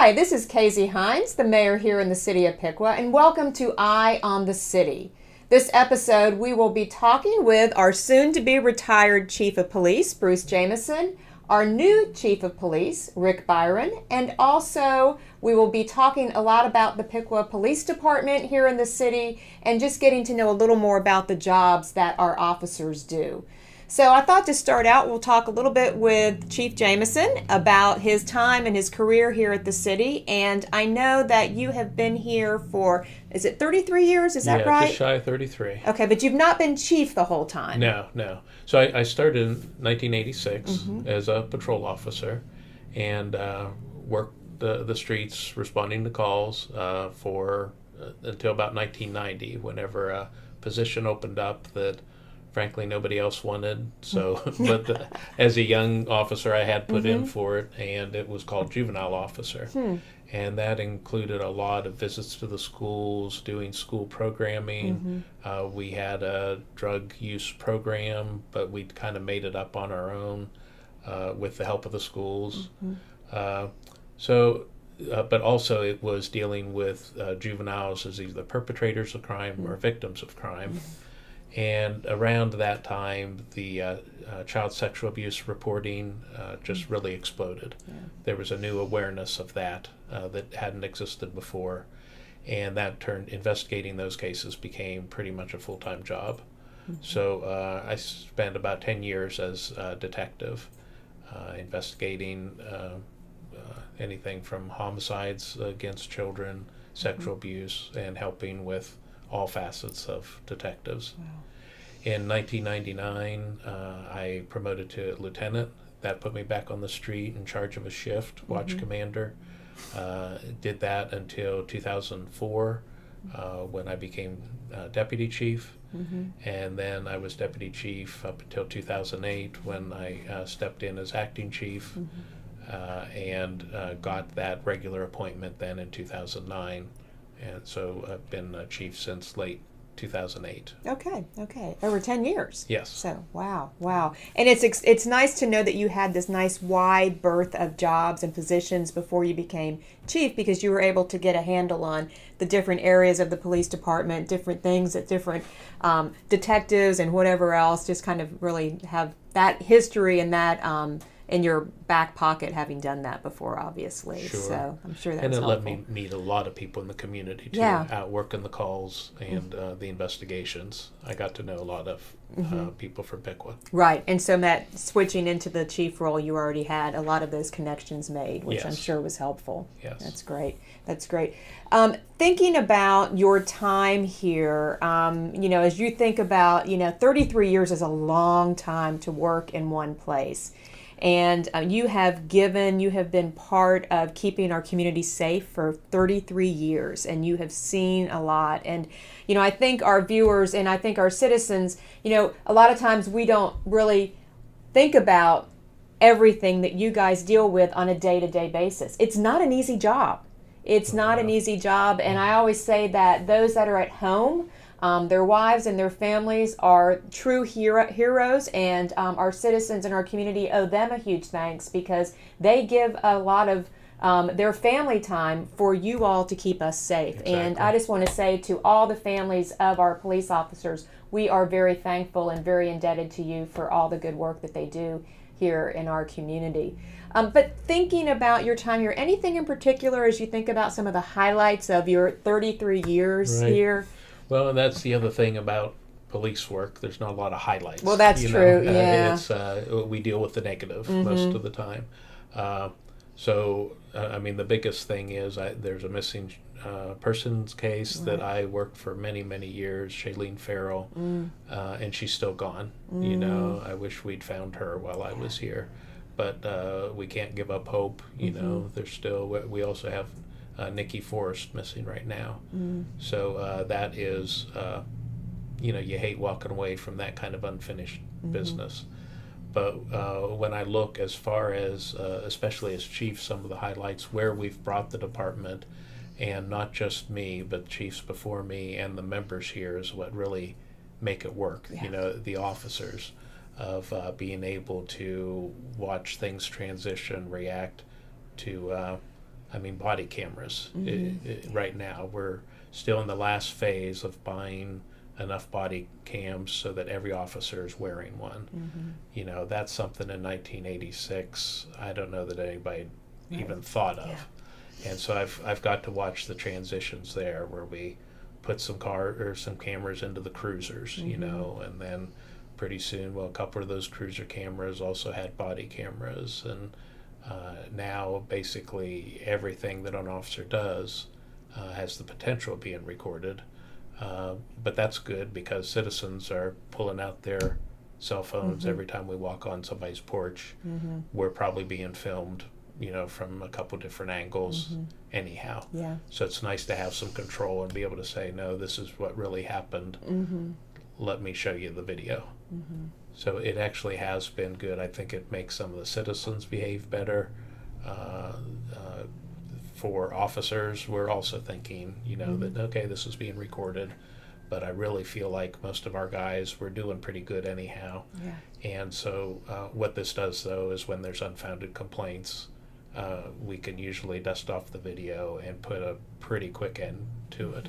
Hi, this is Casey Hines, the mayor here in the city of Piqua, and welcome to Eye on the City. This episode, we will be talking with our soon-to-be retired Chief of Police, Bruce Jameson, our new Chief of Police, Rick Byron, and also we will be talking a lot about the Piqua Police Department here in the city and just getting to know a little more about the jobs that our officers do. So I thought to start out, we'll talk a little bit with Chief Jameson about his time and his career here at the city. And I know that you have been here for, is it 33 years? Is that right? Yeah, just shy of 33. Okay, but you've not been chief the whole time. No. So I started in 1986 as a patrol officer and worked the streets responding to calls for until about 1990, whenever a position opened up that frankly nobody else wanted. So, but as a young officer, I had put in for it, and it was called juvenile officer. And that included a lot of visits to the schools, doing school programming. We had a drug use program, but we kind of made it up on our own with the help of the schools. But also it was dealing with juveniles as either perpetrators of crime or victims of crime. And around that time, the child sexual abuse reporting just really exploded. There was a new awareness of that that hadn't existed before, and that investigating those cases became pretty much a full-time job. So I spent about 10 years as a detective, investigating anything from homicides against children, sexual abuse, and helping with all facets of detectives. Wow. In 1999, I promoted to lieutenant. That put me back on the street in charge of a shift, watch commander. Did that until 2004 when I became deputy chief. And then I was deputy chief up until 2008 when I stepped in as acting chief and got that regular appointment then in 2009. And so I've been chief since late 2008. Okay. Over 10 years. Yes. So, wow. And it's nice to know that you had this nice wide berth of jobs and positions before you became chief, because you were able to get a handle on the different areas of the police department, different things that different detectives and whatever else, just kind of really have that history and that in your back pocket, having done that before, obviously. Sure. So I'm sure that and was it helpful. let me meet a lot of people in the community too, Yeah. out working the calls and the investigations. I got to know a lot of people from Piqua. Right, and so that switching into the chief role, you already had a lot of those connections made, which I'm Yes. sure was helpful. Yes. That's great. Thinking about your time here, as you think about, 33 years is a long time to work in one place. And you have been part of keeping our community safe for 33 years, and you have seen a lot. And, I think our viewers and I think our citizens, a lot of times we don't really think about everything that you guys deal with on a day-to-day basis. It's not an easy job. And I always say that those that are at home, their wives and their families are true heroes, and our citizens in our community owe them a huge thanks, because they give a lot of their family time for you all to keep us safe. Exactly. And I just want to say to all the families of our police officers, we are very thankful and very indebted to you for all the good work that they do here in our community. But thinking about your time here, anything in particular as you think about some of the highlights of your 33 years Right. here? Well, and that's the other thing about police work. There's not a lot of highlights. Well, that's true. Yeah. It's we deal with the negative most of the time. The biggest thing is there's a missing persons case that I worked for many, many years, Shailene Farrell, and she's still gone. I wish we'd found her while I was here, but we can't give up hope. There's still. We also have Nikki Forrest missing right now. So that is, you hate walking away from that kind of unfinished business. But when I look as far as, especially as chief, some of the highlights where we've brought the department, and not just me, but chiefs before me and the members here, is what really make it work. Yeah. The officers of being able to watch things transition, react to I mean, body cameras. Right now, we're still in the last phase of buying enough body cams so that every officer is wearing one. You know, that's something in 1986 I don't know that anybody even thought of. And so I've got to watch the transitions there, where we put some cameras into the cruisers, you know, and then pretty soon, well, a couple of those cruiser cameras also had body cameras, and now basically everything that an officer does has the potential of being recorded. But that's good, because citizens are pulling out their cell phones every time we walk on somebody's porch. We're probably being filmed, you know, from a couple different angles anyhow. So it's nice to have some control and be able to say, no, this is what really happened. Let me show you the video. So it actually has been good. I think it makes some of the citizens behave better. For officers, we're also thinking, you know, that, okay, this is being recorded, but I really feel like most of our guys were doing pretty good anyhow. And so what this does, though, is when there's unfounded complaints, we can usually dust off the video and put a pretty quick end to it.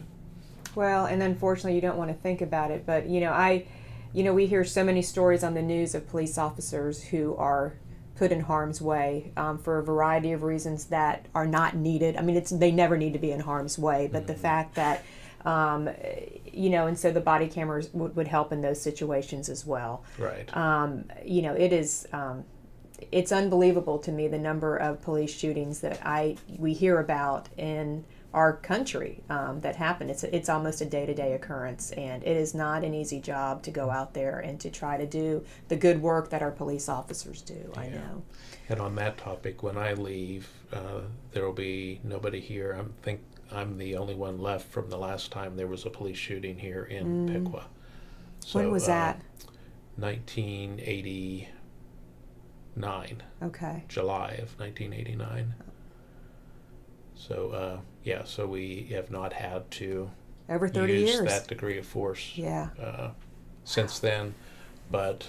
Well, and unfortunately, you don't want to think about it, but we hear so many stories on the news of police officers who are put in harm's way for a variety of reasons that are not needed. I mean, they never need to be in harm's way, but the fact that, and so the body cameras would help in those situations as well. Right. It is, it's unbelievable to me the number of police shootings that we hear about in our country that happen. It's almost a day-to-day occurrence, and it is not an easy job to go out there and to try to do the good work that our police officers do. I know. And on that topic, when I leave, there will be nobody here. I think I'm the only one left from the last time there was a police shooting here in Piqua. So, when was that? 1989. Okay. July of 1989. So, so we have not had to over 30 use years that degree of force since then, but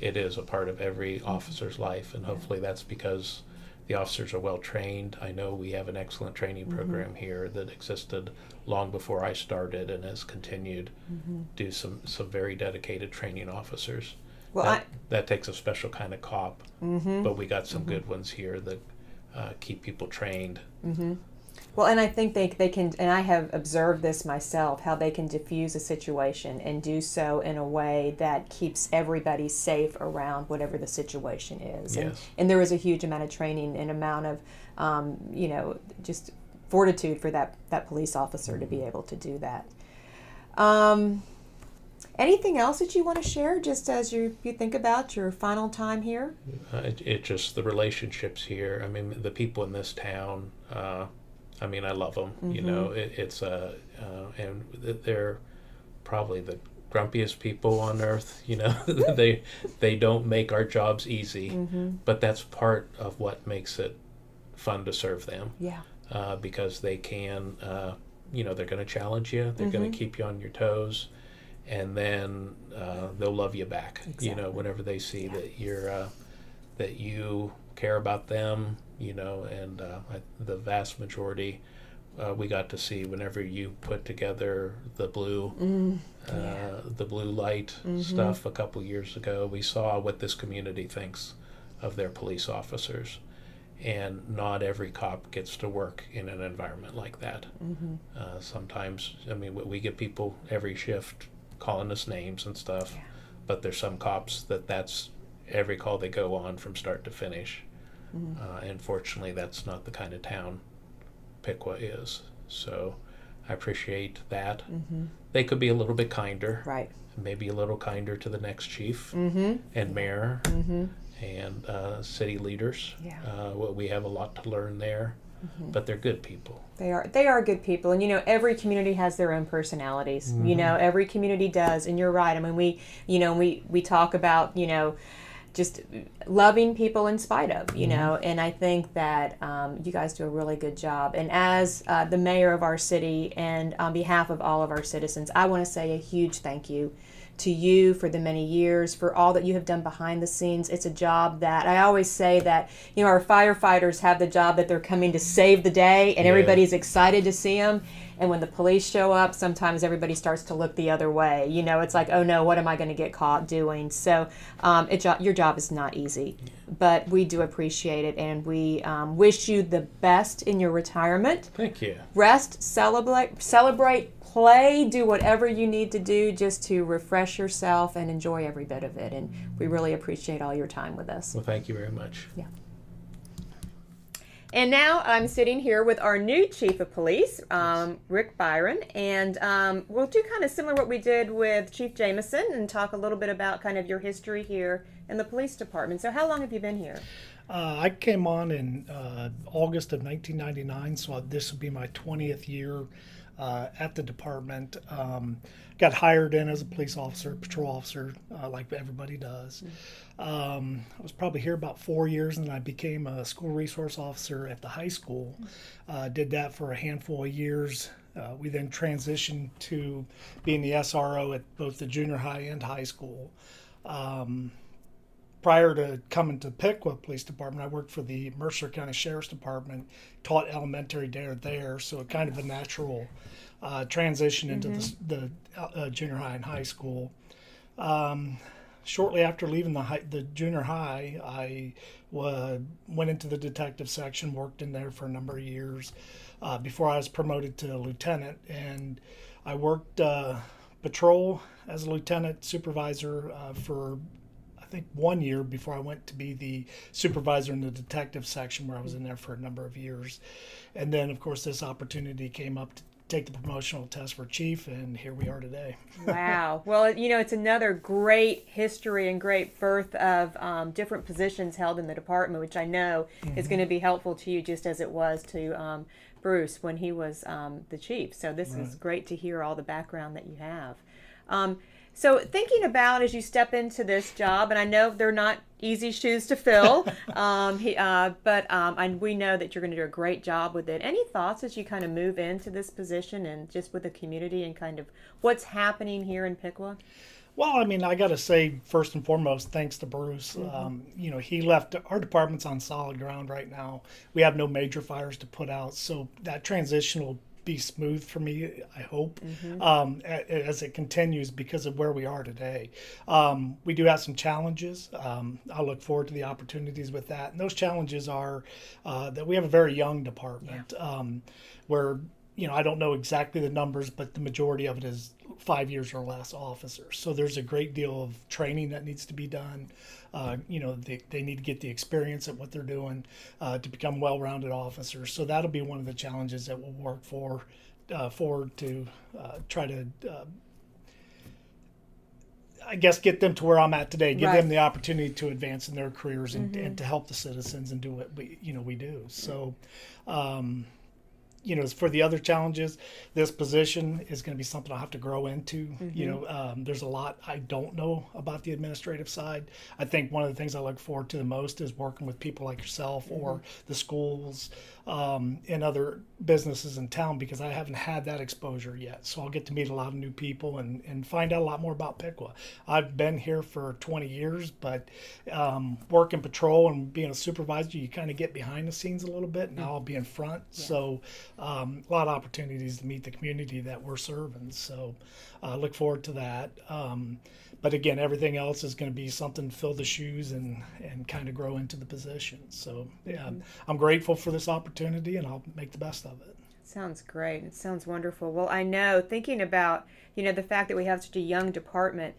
it is a part of every officer's life, and hopefully that's because the officers are well trained. I know we have an excellent training program here that existed long before I started and has continued to do some very dedicated training officers. Well, that takes a special kind of cop, but we got some good ones here that keep people trained. Well, and I think they can, and I have observed this myself, how they can diffuse a situation and do so in a way that keeps everybody safe around whatever the situation is. And there is a huge amount of training and amount of, just fortitude for that police officer to be able to do that. Anything else that you want to share, just as you think about your final time here? It just the relationships here. I mean, the people in this town. I mean, I love them. You know, and they're probably the grumpiest people on earth. You know, they don't make our jobs easy, but that's part of what makes it fun to serve them. Because they can, they're going to challenge you. They're going to keep you on your toes. And then they'll love you back. You know, whenever they see that you're that you care about them. You know, and the vast majority we got to see whenever you put together the blue light stuff a couple years ago. We saw what this community thinks of their police officers, and not every cop gets to work in an environment like that. Sometimes, I mean, we get people every shift calling us names and stuff, but there's some cops that's every call they go on from start to finish. And fortunately, that's not the kind of town Piqua is. So I appreciate that. They could be a little bit kinder, right? Maybe a little kinder to the next chief and mayor and city leaders. We have a lot to learn there. But they're good people. They are good people, and every community has their own personalities. Every community does, and you're right. I mean, we talk about just loving people in spite of, you know, and I think that you guys do a really good job. And as the mayor of our city and on behalf of all of our citizens, I want to say a huge thank you to you for the many years, for all that you have done behind the scenes. It's a job that I always say that, you know, our firefighters have the job that they're coming to save the day and everybody's excited to see them. And when the police show up, sometimes everybody starts to look the other way. You know, it's like, oh no, what am I going to get caught doing? So your job is not easy, but we do appreciate it, and we wish you the best in your retirement. Thank you. Rest, celebrate, play, do whatever you need to do just to refresh yourself and enjoy every bit of it. And we really appreciate all your time with us. Well, thank you very much. Yeah. And now I'm sitting here with our new chief of police, Rick Byron, and we'll do kind of similar what we did with Chief Jameson and talk a little bit about kind of your history here in the police department. So how long have you been here? I came on in August of 1999, so this will be my 20th year at the department. Got hired in as a police officer, patrol officer, like everybody does. I was probably here about 4 years, and then I became a school resource officer at the high school. Did that for a handful of years. We then transitioned to being the SRO at both the junior high and high school. Prior to coming to Piqua Police Department, I worked for the Mercer County Sheriff's Department, taught elementary there, so it kind of a natural transition into the junior high and high school. Shortly after leaving the junior high, I went into the detective section, worked in there for a number of years before I was promoted to lieutenant, and I worked patrol as a lieutenant supervisor for I think 1 year before I went to be the supervisor in the detective section, where I was in there for a number of years. And then, of course, this opportunity came up to take the promotional test for chief, and here we are today. Wow. Well, you know, it's another great history and great birth of different positions held in the department, which I know is going to be helpful to you just as it was to Bruce when he was the chief. So this is great to hear all the background that you have. So thinking about as you step into this job, and I know they're not easy shoes to fill, but we know that you're going to do a great job with it. Any thoughts as you kind of move into this position and just with the community and kind of what's happening here in Piqua? Well, I mean, I got to say, first and foremost, thanks to Bruce. You know, he left our department's on solid ground right now. We have no major fires to put out, so that transition will be smooth for me, I hope, as it continues because of where we are today. We do have some challenges. I look forward to the opportunities with that. And those challenges are that we have a very young department where, you know, I don't know exactly the numbers, but the majority of it is 5 years or less officers. So there's a great deal of training that needs to be done. You know, they need to get the experience at what they're doing to become well-rounded officers. So that'll be one of the challenges that we'll work forward to try to, I guess, get them to where I'm at today, give them the opportunity to advance in their careers and to help the citizens and do what we do. So, you know, as for the other challenges, this position is going to be something I'll have to grow into. You know, there's a lot I don't know about the administrative side. I think one of the things I look forward to the most is working with people like yourself or the schools and other businesses in town, because I haven't had that exposure yet. So I'll get to meet a lot of new people and find out a lot more about Piqua. I've been here for 20 years, but working patrol and being a supervisor, you kind of get behind the scenes a little bit. Now I'll be in front. So a lot of opportunities to meet the community that we're serving. So I look forward to that. But again, everything else is going to be something to fill the shoes and kind of grow into the position. So yeah, I'm grateful for this opportunity, and I'll make the best of it. Sounds great. It sounds wonderful. Well, I know, thinking about, you know, the fact that we have such a young department,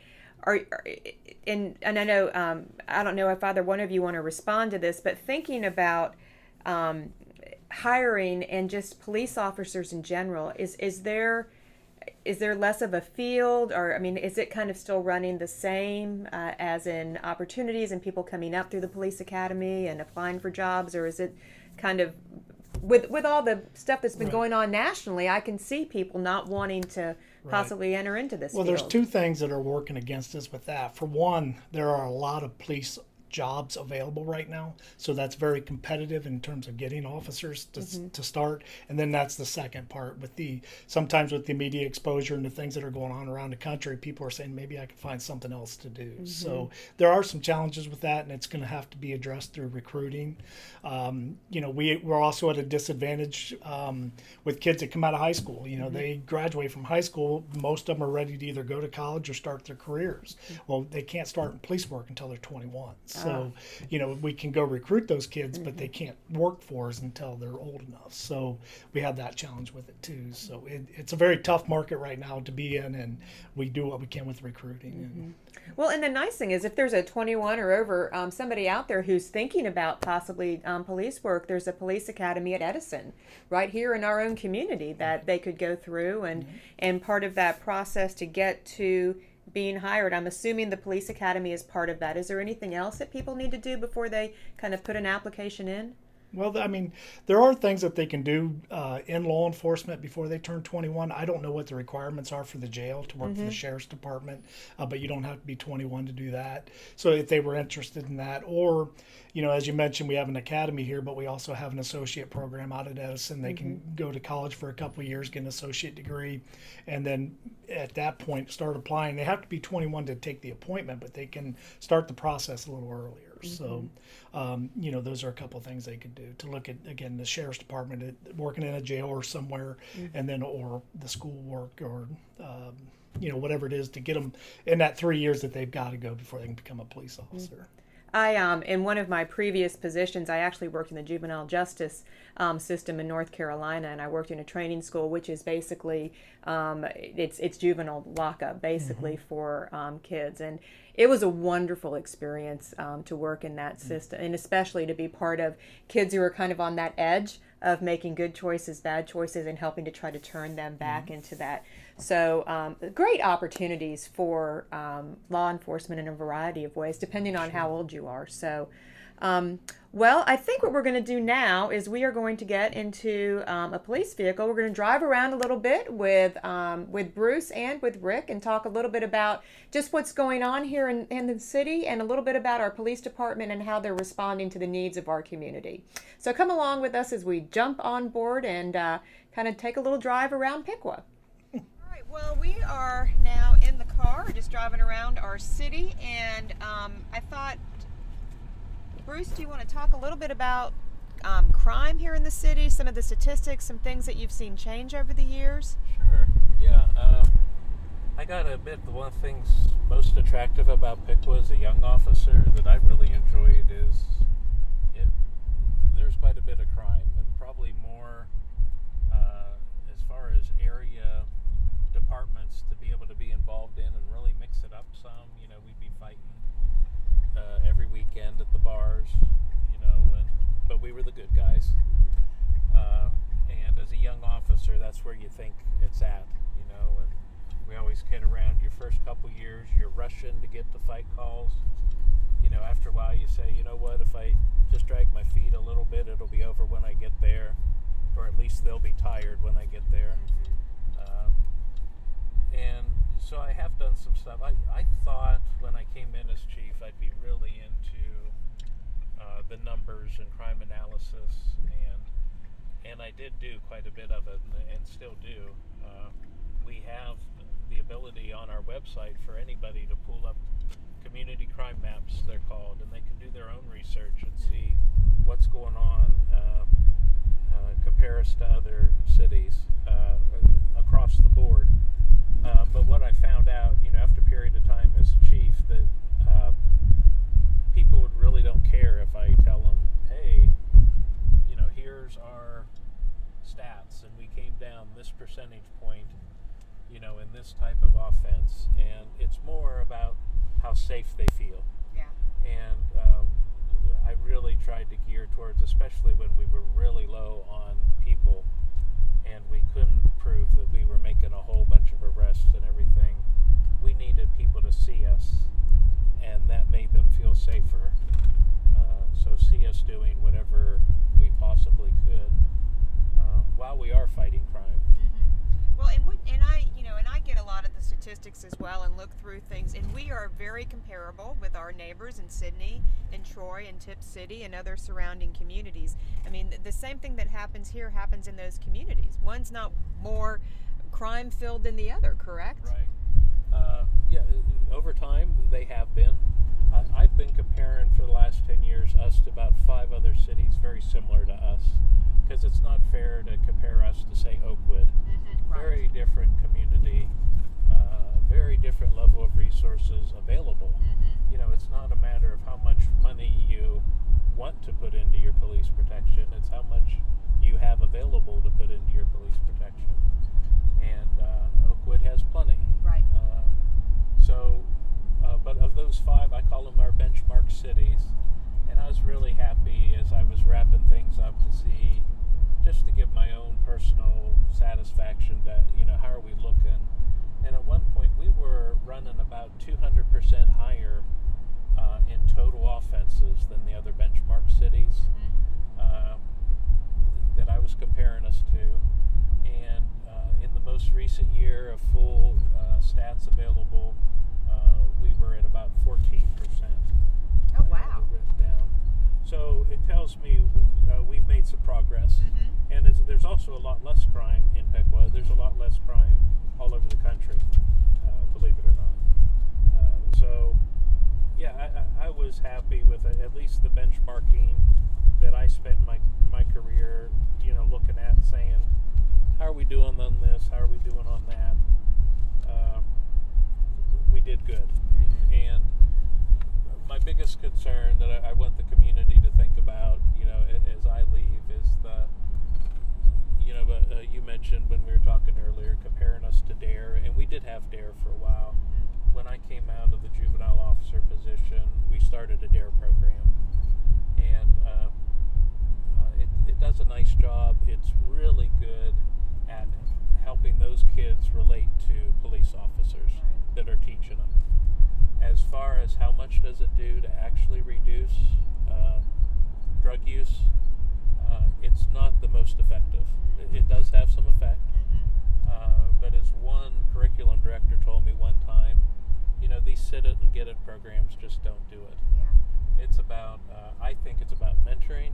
and I know, I don't know if either one of you want to respond to this, but thinking about hiring and just police officers in general, is there less of a field, or I mean, is it kind of still running the same as in opportunities and people coming up through the police academy and applying for jobs, or is it kind of with all the stuff that's been going on nationally, I can see people not wanting to possibly enter into this field. There's two things that are working against us with that. For one, there are a lot of police jobs available right now. So that's very competitive in terms of getting officers to start. And then that's the second part with sometimes with the media exposure and the things that are going on around the country, people are saying maybe I can find something else to do. So there are some challenges with that, and it's going to have to be addressed through recruiting. We're also at a disadvantage with kids that come out of high school. They graduate from high school, most of them are ready to either go to college or start their careers. Well, they can't start in police work until they're 21. So, we can go recruit those kids, but they can't work for us until they're old enough. So we have that challenge with it too. So it's a very tough market right now to be in, and we do what we can with recruiting. Well, and the nice thing is if there's a 21 or over somebody out there who's thinking about possibly police work, there's a police academy at Edison right here in our own community that they could go through, and part of that process to get to being hired, I'm assuming the police academy is part of that. Is there anything else that people need to do before they kind of put an application in? Well, there are things that they can do in law enforcement before they turn 21. I don't know what the requirements are for the jail to work for the sheriff's department, but you don't have to be 21 to do that. So if they were interested in that, or, as you mentioned, we have an academy here, but we also have an associate program out at Edison. They can go to college for a couple of years, get an associate degree, and then at that point start applying. They have to be 21 to take the appointment, but they can start the process a little earlier. So, those are a couple of things they could do to look at, again, the sheriff's department, working in a jail or somewhere, and then, or the school work, or, whatever it is to get them in that 3 years that they've got to go before they can become a police officer. In one of my previous positions, I actually worked in the juvenile justice system in North Carolina, and I worked in a training school, which is basically it's juvenile lockup basically for kids, and it was a wonderful experience to work in that system, and especially to be part of kids who are kind of on that edge of making good choices, bad choices, and helping to try to turn them back into that. So great opportunities for law enforcement in a variety of ways, depending on how old you are. So, well, I think what we're going to do now is we are going to get into a police vehicle. We're going to drive around a little bit with Bruce and with Rick and talk a little bit about just what's going on here in the city, and a little bit about our police department and how they're responding to the needs of our community. So come along with us as we jump on board and kind of take a little drive around Piqua. All right, well, we are now in the car, just driving around our city, and I thought, Bruce, do you want to talk a little bit about crime here in the city, some of the statistics, some things that you've seen change over the years? Sure, yeah. I got to admit, the one thing's most attractive about Piqua as a young officer that I really enjoyed is there's quite a bit of crime, and probably more as far as area departments to be able to be involved in and really mix it up some. We'd be fighting every weekend at the bars, but we were the good guys. And as a young officer, that's where you think it's at, and we always kid around. Your first couple years, you're rushing to get to fight calls. After a while you say, you know what, if I just drag my feet a little bit, it'll be over when I get there, or at least they'll be tired when I get there. And so I have done some stuff. I thought when I came in as chief, I'd be really into the numbers and crime analysis, and I did do quite a bit of it, and still do. We have the ability on our website for anybody to pull up community crime maps, they're called, and they can do their own research and see what's going on, compare us to other cities across the board. But what I found out, after a period of time as chief, that people really don't care if I tell them, hey, here's our stats, and we came down this percentage point, in this type of offense, and it's more about how safe they feel. Yeah. And I really tried to gear towards, especially when we were really low on people, and we couldn't prove that we were making a whole bunch of arrests and everything. We needed people to see us, and that made them feel safer. So see us doing whatever we possibly could while we are fighting crime. Well, and I get a lot of the statistics statistics as well and look through things, and we are very comparable with our neighbors in Sydney and Troy and Tip City and other surrounding communities. I mean, the same thing that happens here happens in those communities. One's not more crime filled than the other, correct? Right. Yeah, over time they have been. I've been comparing for the last 10 years us to about 5 other cities very similar to us, because it's not fair to compare us to, say, Oakwood. Right. Very different community, very different level of resources available. You know, it's not a matter of how much money you want to put into your police protection, it's how much you have available to put into your police protection. And Oakwood has plenty. Right. But of those 5, I call them our benchmark cities. And I was really happy as I was wrapping things up to see, just to give my own personal satisfaction that, you know, how are we looking? And at one point we were running about 200% higher in total offenses than the other benchmark cities that I was comparing us to. And in the most recent year of full stats available, we were at about 14%. Oh, wow. Written down. So it tells me we've made some progress. And there's also a lot less crime in Piqua. There's a lot less crime all over the country, believe it or not. So, yeah, I was happy with at least the benchmarking that I spent my career, you know, looking at, saying, how are we doing on this? How are we doing on that? We did good. And my biggest concern that I want the community to think about, you know, as I leave is you know, you mentioned when we were talking earlier, comparing us to DARE, and we did have DARE for a while. When I came out of the juvenile officer position, we started a DARE program. And it does a nice job. It's really good at helping those kids relate to police officers that are teaching them. As far as how much does it do to actually reduce drug use, it's not the most effective. It does have some effect, but as one curriculum director told me one time, you know, these sit it and get it programs just don't do it. It's about, I think it's about mentoring,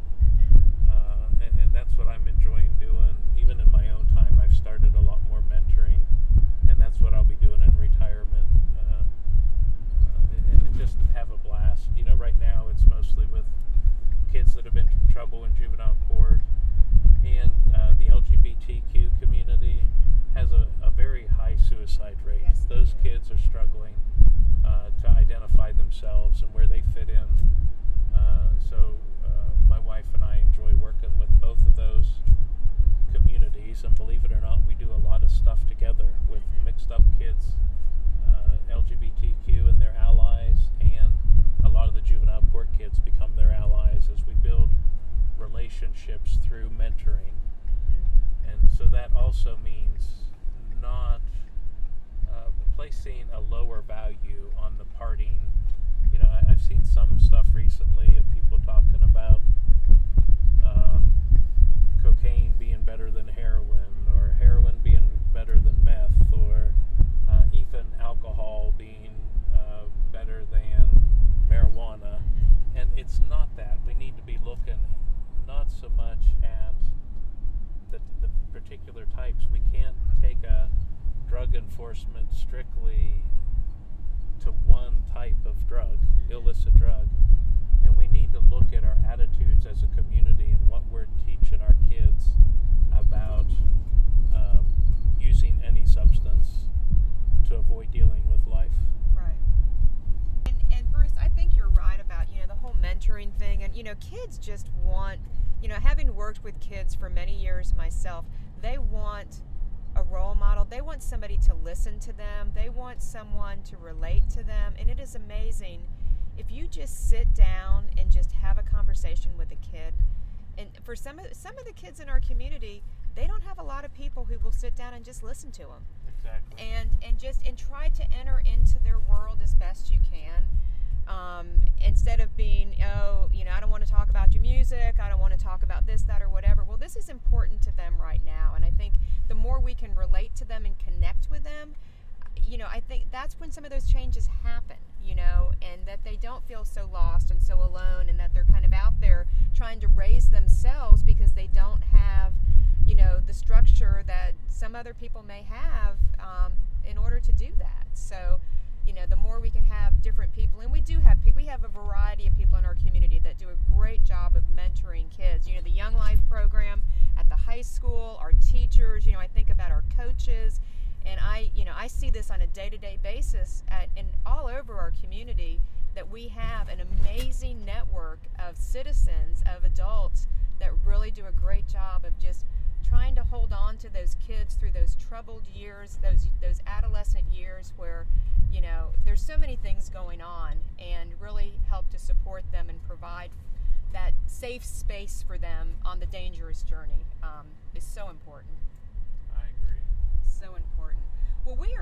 and that's what I'm enjoying doing. Even in my own time, I've started a lot more mentoring, and that's what I'll be doing in retirement. And just have a blast. You know, right now it's mostly with kids that have been in trouble in juvenile court, and the LGBTQ community has a very high suicide rate. Yes. Those kids are struggling to identify themselves and where they fit in. So my wife and I enjoy working with both of those communities, and believe it or not, we do a lot of stuff together with mixed up kids, LGBTQ and their allies, and a lot of the juvenile court kids become their allies as we build relationships through mentoring. And so that also means not placing a lower value on the parting. You know, I've seen some stuff recently of people talking about cocaine being better than heroin, or heroin being better than meth, or even alcohol being better than marijuana. And it's not that. We need to be looking not so much at the particular types. We can't take a drug enforcement strictly to one type of drug, illicit drug. And we need to look at our attitudes as a community and what we're teaching our kids about using any substance to avoid dealing with life. Right. And Bruce, I think you're right about, you know, the whole mentoring thing. And, you know, kids just want, you know, having worked with kids for many years myself, they want a role model. They want somebody to listen to them. They want someone to relate to them. And it is amazing if you just sit down and just have a conversation with a kid. And for some of the kids in our community, they don't have a lot of people who will sit down and just listen to them. Exactly. And try to enter into their world as best you can. Instead of being, oh, you know, I don't want to talk about your music, I don't want to talk about this, that, or whatever. Well, this is important to them right now. And I think the more we can relate to them and connect with them, you know, I think think that's when some of those changes happen, and that they don't feel so lost and so alone, and that they're kind of out there trying to raise themselves because they don't have, the structure that some other people may have in order to do that. So, the more we can have different people, and we do have people, we have a variety of people in our community that do a great job of mentoring kids. The Young Life program at the high school, our teachers, I think about our coaches, and I see this on a day-to-day basis and all over our community, that we have an amazing network of citizens, of adults that really do a great job of just trying to hold on to those kids through those troubled years, those adolescent years where, there's so many things going on, and really help to support them and provide that safe space for them on the dangerous journey is so important. I agree. So important. Well, we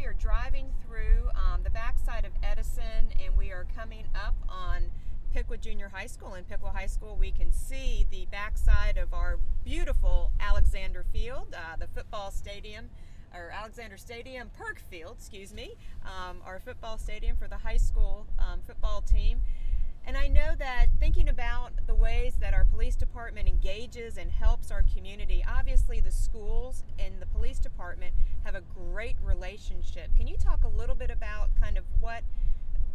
are driving through the backside of Edison, and we are coming up on Piqua Junior High School. In Piqua High School, we can see the backside of our beautiful Alexander Field, the football stadium, or Alexander Stadium, Perk Field, our football stadium for the high school football team. And I know that thinking about the ways that our police department engages and helps our community, obviously the schools and the police department have a great relationship. Can you talk a little bit about kind of what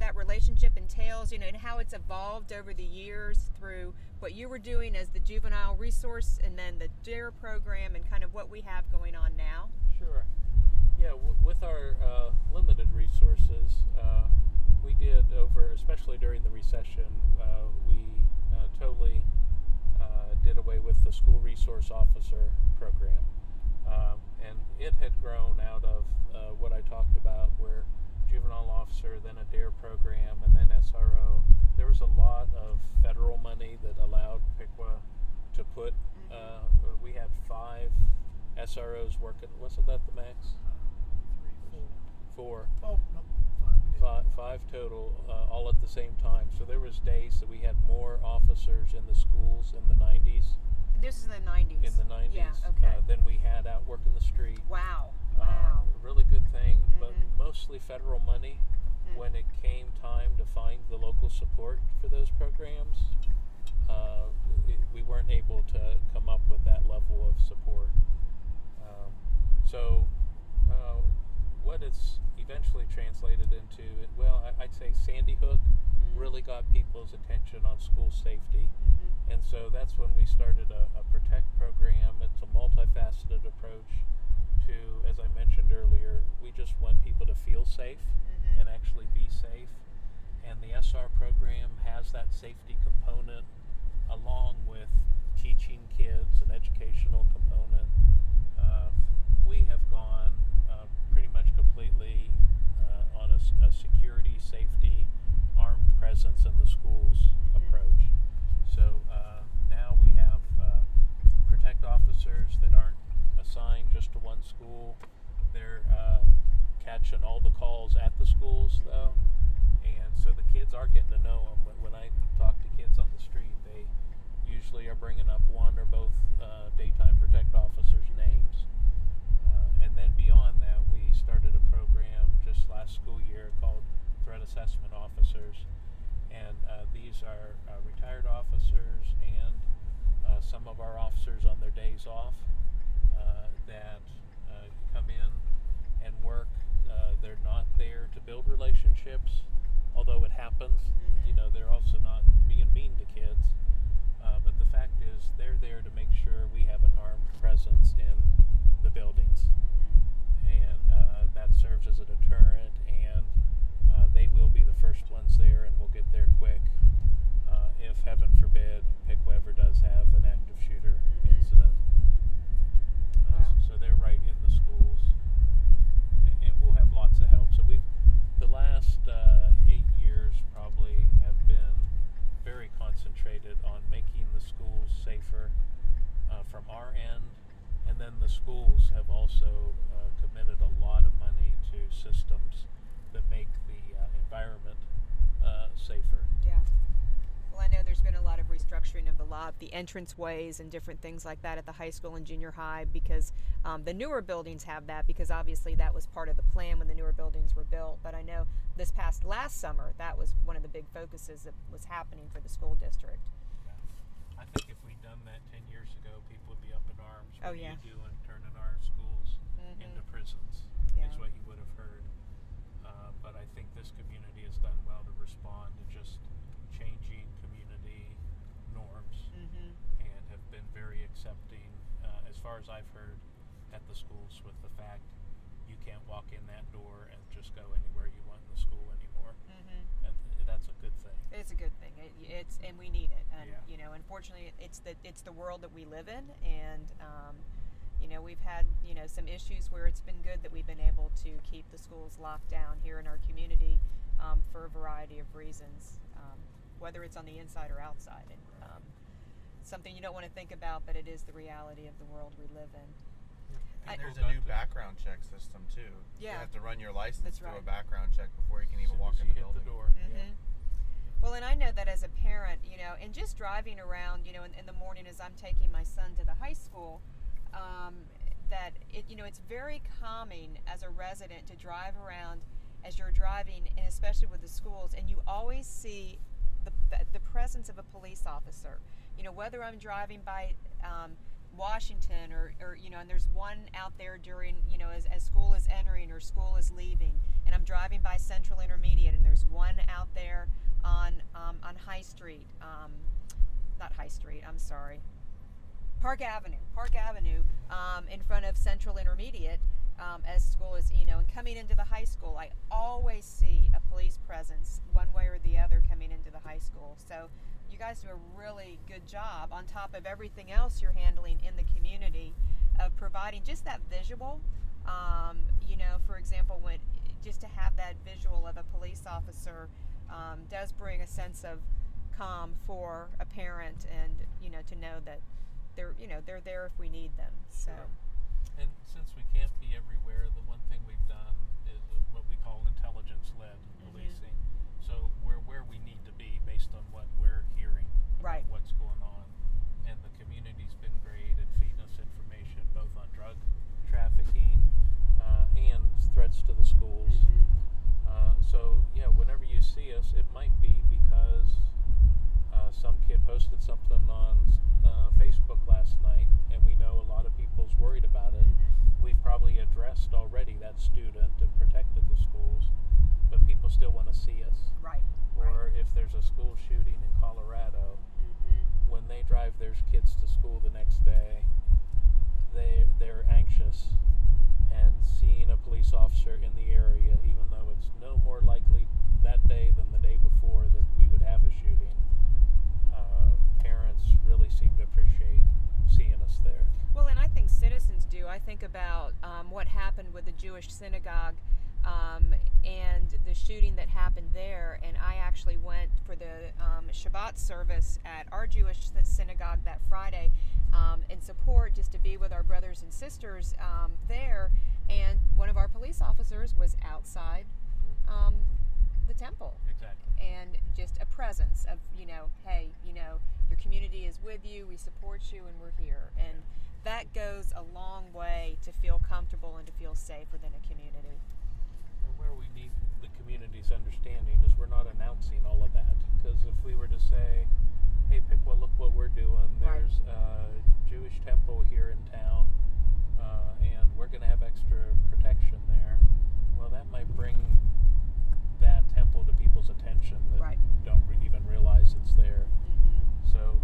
that relationship entails, and how it's evolved over the years through what you were doing as the juvenile resource and then the DARE program, and kind of what we have going on now? Sure. Yeah, with our limited resources, we did especially during the recession, we totally did away with the school resource officer program. And it had grown out of what I talked about, where juvenile officer, then a DARE program, and then SRO. There was a lot of federal money that allowed Piqua to put, we had 5 SROs working. Wasn't that the max? 4. Oh, no. 5 total, all at the same time. So there was days that we had more officers in the schools in the 90s. This is the 90s. In the 90s. Yeah, okay. Than we had out working the street. Wow. Really good thing, but mostly federal money. When it came time to find the local support for those programs, we weren't able to come up with that level of support. So what it's eventually translated into, I'd say Sandy Hook really got people's attention on school safety. And so that's when we started a Protect program. It's a multifaceted approach to, as I mentioned earlier, we just want people to feel safe and actually be safe. And the SR program has that safety component along with teaching kids, an educational component. We have gone pretty much completely on a security, safety, armed presence in the schools approach. So now we have Protect officers that aren't assigned just to one school. They're catching all the calls at the schools, though, and so the kids are getting to know them. When I talk to kids on the street, they usually are bringing up one or both daytime Protect officers' names. And then beyond that, we started a program just last school year called Threat Assessment Officers. And these are retired officers and some of our officers on their days off that come in and work. They're not there to build relationships, although it happens. They're also not being mean to kids. But the fact is, they're there to make sure we have an armed presence in the buildings. And that serves as a deterrent, and they will be the first ones there, and we'll get there quick if, heaven forbid, Piqua ever does have an active shooter incident. So they're right in the schools, and we'll have lots of help. So the last 8 years probably have been very concentrated on making the schools safer from our end, and then the schools have also committed a lot of money to systems that make the environment safer. Yeah. Well, I know there's been a lot lot of restructuring of the entrance ways and different things like that at the high school and junior high, because the newer buildings have that, because obviously that was part of the plan when the newer buildings were built. But I know last summer, that was one of the big focuses that was happening for the school district. I think if we'd done that 10 years ago, people would be up in arms. Oh, What yeah. are you doing turning our schools into prisons? Yeah. Is what you would have heard. But I think this community has done well to respond to just changing community norms and have been very accepting, as far as I've heard, at the schools, with the fact you can't walk in that door and just go anywhere you want in the school anymore. And that's a good thing. It's a good thing. And we need it. And Yeah. you know, unfortunately, it's the world that we live in, and you know, we've had, you know, some issues where it's been good that we've been able to keep the schools locked down here in our community for a variety of reasons, whether it's on the inside or outside. And something you don't want to think about, but it is the reality of the world we live in. And there's a new background check system too. Yeah. You have to run your license That's through right. a background check before you can As even soon walk as in you the hit building. the door. Well, and I know that as a parent, you know, and just driving around, you know, in the morning as I'm taking my son to the high school, that it, you know, it's very calming as a resident to drive around as you're driving, and especially with the schools, and you always see the presence of a police officer. You know, whether I'm driving by Washington or you know, and there's one out there during, you know, as school is entering or school is leaving, and I'm driving by Central Intermediate, and there's one out there on High Street, not High Street, I'm sorry, Park Avenue, in front of Central Intermediate, as school is, you know, and coming into the high school, I always see a police presence one way or the other coming into the high school. So you guys do a really good job on top of everything else you're handling in the community of providing just that visual. You know, for example, when just to have that visual of a police officer does bring a sense of calm for a parent, and you know, to know that they're there if we need them. So. Sure. And since we can't be everywhere, the one thing we've done is what we call intelligence-led policing. So we're where we need to be based on what we're hearing about what's going on. And the community's been great at feeding us information both on drug trafficking and threats to the schools. So yeah, whenever you see us, it might be because some kid posted something on Facebook last night, and we know a lot of people's worried about it. We've probably addressed already that student and protected the schools, but people still want to see us. Right. Or if there's a school shooting in Colorado, when they drive their kids to school the next day, they're anxious, and seeing a police officer in the area, even though it's no more likely that day than the day before that we would have a shooting, parents really seem to appreciate seeing us there. Well, and I think citizens do. I think about what happened with the Jewish synagogue and the shooting that happened there. And I actually went for the Shabbat service at our Jewish synagogue that Friday in support, just to be with our brothers and sisters there. And one of our police officers was outside the temple. Exactly. And just a presence of, you know, hey, you know, your community is with you, we support you, and we're here. And that goes a long way to feel comfortable and to feel safe within a community. And where we need the community's understanding is we're not announcing all of that. Because if we were to say, hey, Piqua, look what we're doing, there's a Jewish temple here in town, and we're going to have extra protection there, well, that might bring that temple to people's attention that don't even realize it's there. So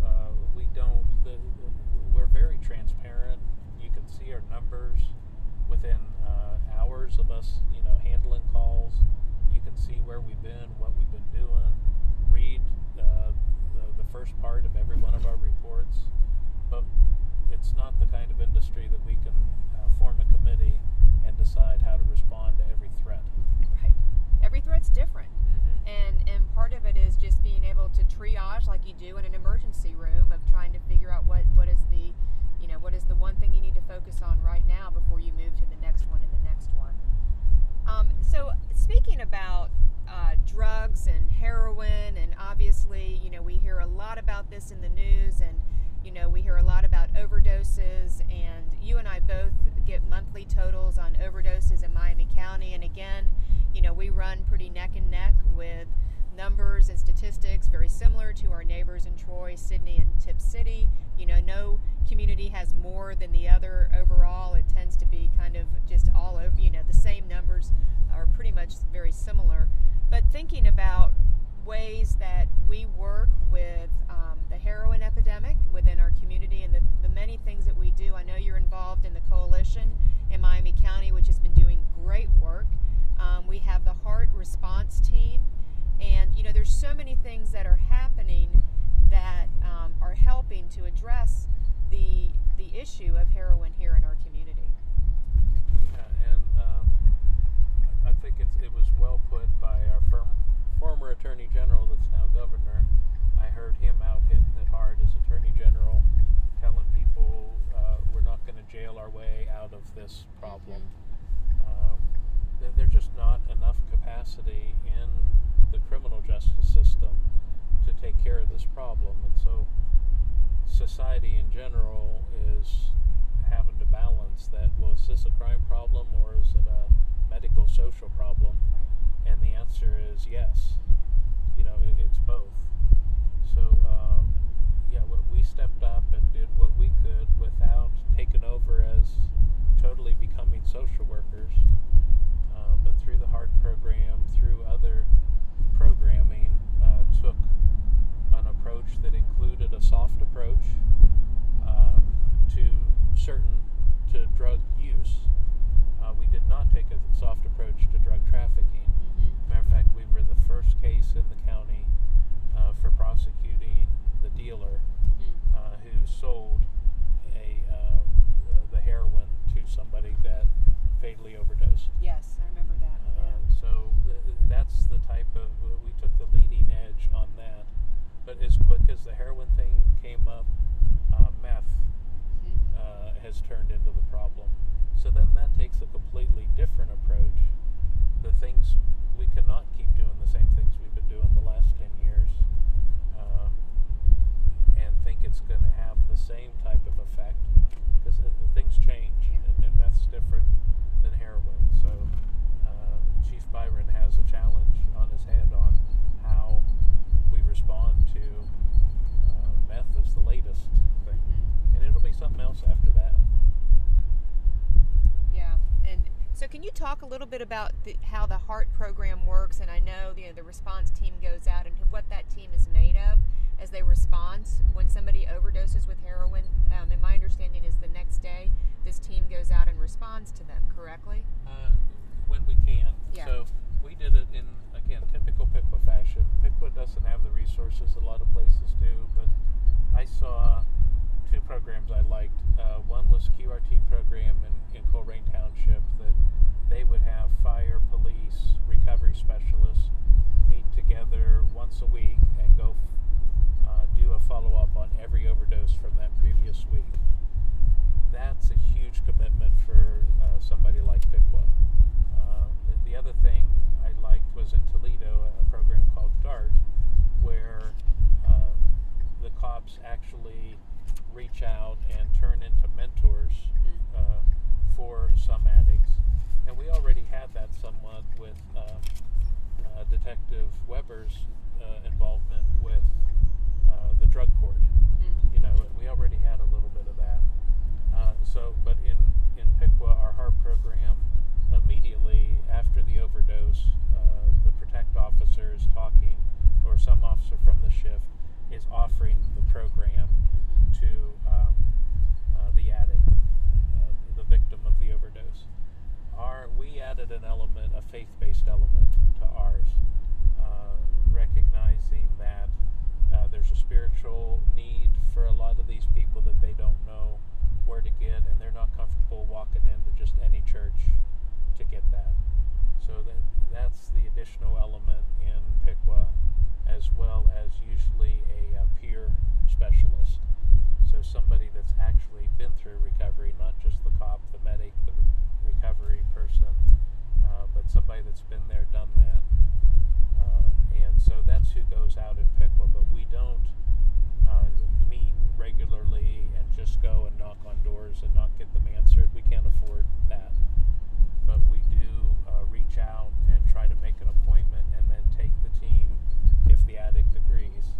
we're very transparent. You can see our numbers within hours of us, you know, handling calls. You can see where we've been, what we've been doing. Read the first part of every one of our reports. But it's not the kind of industry that we can form a committee and decide how to respond to every threat. Right. Every threat's different. And part of it is just being able to triage like you do in an emergency room, of trying to figure out what is the, you know, what is the one thing you need to focus on right now before you move to the next one and the next one. So speaking about drugs and heroin, and obviously, we hear a lot about this in the news, and we hear a lot about overdoses, and you and I both get monthly totals on overdoses in Miami County, and again, we run pretty neck and neck with numbers and statistics very similar to our neighbors in Troy, Sydney, and Tip City. No community has more than the other overall. It tends to be kind of just all over, the same numbers are pretty much very similar. But thinking about ways that we work with the heroin epidemic within our community and the many things that we do. I know you're involved in the coalition in Miami County, which has been doing great work. We have the Heart Response Team, and there's so many things that are happening that are helping to address the issue of heroin here in our community. Yeah, and I think it was well put by our former Attorney General that's now Governor. I heard him out hitting it hard as Attorney General, telling people we're not going to jail our way out of this problem. There's just not enough capacity in the criminal justice system to take care of this problem, and so society in general is having to balance that. Well, is this a crime problem or is it a medical social problem? Right. And the answer is yes. It's both. So we stepped up and did what we could without taking over as totally becoming social workers, but through the HEART program, through other programming, took an approach that included a soft approach to drug use. We did not take a soft approach to drug trafficking. Matter of fact, we were the first case in the county for prosecuting the dealer who sold the heroin to somebody that fatally overdosed. Yes, I remember that. So that's the type of, we took the leading edge on that. But as quick as the heroin thing came up, meth has turned into the problem. So then that takes a completely different approach. The things, we cannot keep doing the same things we've been doing the last 10 years and think it's going to have the same type of effect, because things change, and meth's different than heroin. So Chief Byron has a challenge on his head on how we respond to meth as the latest thing. And it'll be something else after that. Yeah, and so can you talk a little bit about how the HEART program works? And I know the response team goes out, and what that team is made of as they respond when somebody overdoses with heroin. And my understanding is the next day this team goes out and responds to them, correctly? When we can. Yeah. So we did it in, again, typical Piqua fashion. Piqua doesn't have the resources a lot of places do, but I saw two programs I liked. One was QRT program in Coleraine Township, that they would have fire, police, recovery specialists meet together once a week and go do a follow-up on every overdose from that previous week. That's a huge commitment for somebody like Piqua. The other thing I liked was in Toledo, a program called DART, where the cops actually reach out and turn into mentors for some addicts. And we already had that somewhat with Detective Weber's involvement with the drug court. We already had a little bit of that. But in Piqua, our HEART program, immediately after the overdose, the Protect officer is talking, or some officer from the shift is offering the program to the addict, the victim of the overdose. We added an element, a faith-based element to ours, recognizing that there's a spiritual need for a lot of these people that they don't know where to get, and they're not comfortable walking into just any church to get that. So that's the additional element in Piqua, as well as usually a peer specialist. So somebody that's actually been through recovery, not just the cop, the medic, the recovery person, but somebody that's been there, done that. And so that's who goes out in Piqua, but we don't meet regularly and just go and knock on doors and not get them answered. We can't afford that. But we do reach out and try to make an appointment and then take the team, if the addict agrees,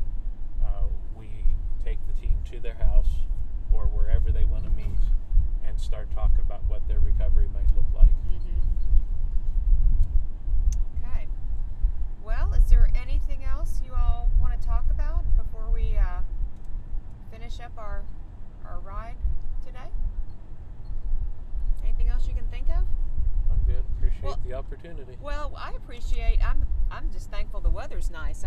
we take the team to their house or wherever they want to meet and start talking about what their recovery might look like. Okay. Well, is there anything else you all want to talk about before we finish up our ride today? Anything else you can think of? I'm good. Appreciate the opportunity. Well, I appreciate. I'm just thankful the weather's nice.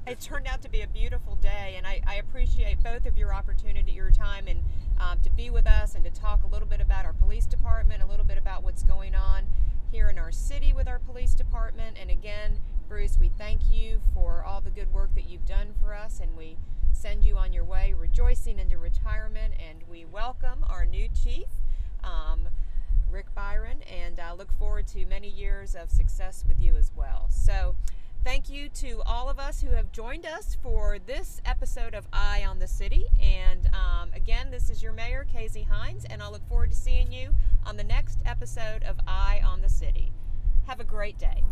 It turned out to be a beautiful day, and I appreciate both of your opportunity, your time, and to be with us and to talk a little bit about our police department, a little bit about what's going on here in our city with our police department. And again, Bruce, we thank you for all the good work that you've done for us, and we send you on your way rejoicing into retirement, and we welcome our new chief, Rick Byron, and I look forward to many years of success with you as well. So thank you to all of us who have joined us for this episode of Eye on the City. And again, this is your mayor, Casey Hines, and I look forward to seeing you on the next episode of Eye on the City. Have a great day.